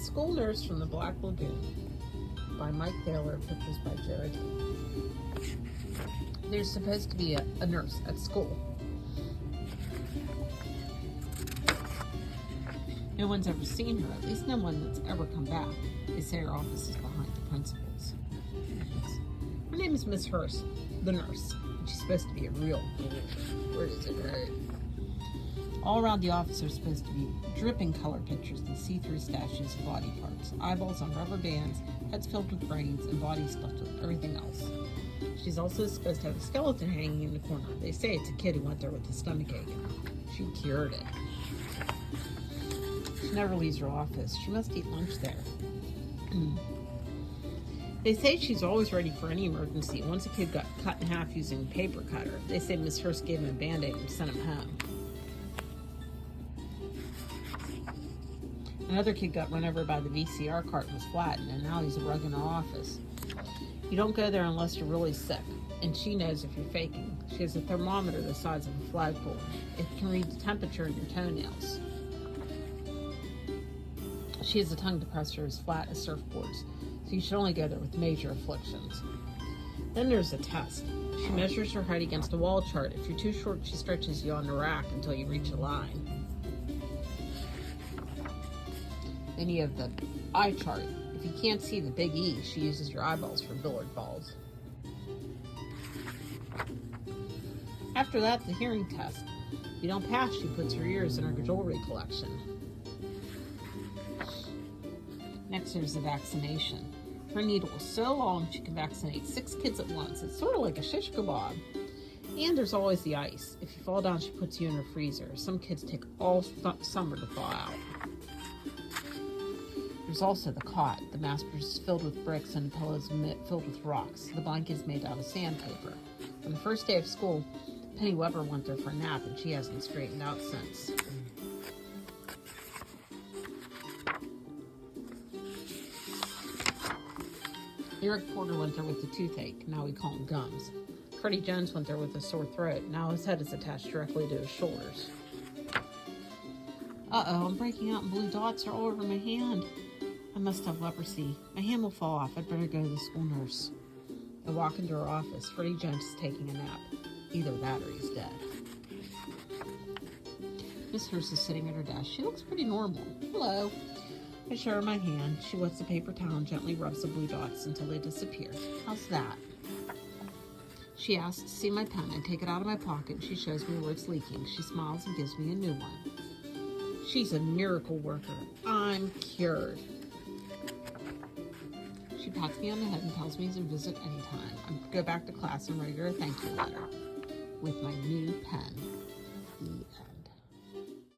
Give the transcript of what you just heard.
School Nurse from the Black Lagoon by Mike Thaler, pictures by Jared. There's supposed to be a nurse at school. No one's ever seen her, at least no one that's ever come back. They say her office is behind the principal's. Her name is Miss Hurst, the nurse. And she's supposed to be a real where is it right? All around the office are supposed to be dripping color pictures and see-through statues of body parts, eyeballs on rubber bands, heads filled with brains, and bodies stuffed with everything else. She's also supposed to have a skeleton hanging in the corner. They say it's a kid who went there with a stomachache. She cured it. She never leaves her office. She must eat lunch there. They say she's always ready for any emergency. Once a kid got cut in half using a paper cutter. They say Miss Hurst gave him a Band-Aid and sent him home. Another kid got run over by the VCR cart and was flattened, and now he's a rug in her office. You don't go there unless you're really sick, and she knows if you're faking. She has a thermometer the size of a flagpole. It can read the temperature in your toenails. She has a tongue depressor as flat as surfboards, so you should only go there with major afflictions. Then there's a test. She measures her height against a wall chart. If you're too short, she stretches you on the rack until you reach a line. Then you have the eye chart. If you can't see the big E, she uses your eyeballs for billiard balls. After that, the hearing test. If you don't pass, she puts her ears in her jewelry collection. Next, there's the vaccination. Her needle is so long she can vaccinate 6 kids at once. It's sort of like a shish kebab. And there's always the ice. If you fall down, she puts you in her freezer. Some kids take all summer to thaw out. There's also the cot. The mattress is filled with bricks and the pillows filled with rocks. The blanket is made out of sandpaper. On the first day of school, Penny Weber went there for a nap, and she hasn't straightened out since. Eric Porter went there with a toothache. Now we call him Gums. Freddie Jones went there with a sore throat. Now his head is attached directly to his shoulders. Uh-oh, I'm breaking out and blue dots are all over my hand. I must have leprosy. My hand will fall off. I'd better go to the school nurse. I walk into her office. Freddie Jones is taking a nap. Either that or he's dead. Miss Hurst is sitting at her desk. She looks pretty normal. Hello. I show her my hand. She wets the paper towel and gently rubs the blue dots until they disappear. How's that? She asks to see my pen. I take it out of my pocket and she shows me where it's leaking. She smiles and gives me a new one. She's a miracle worker. I'm cured. She pats me on the head and tells me to visit anytime. I go back to class and write her a thank you letter with my new pen.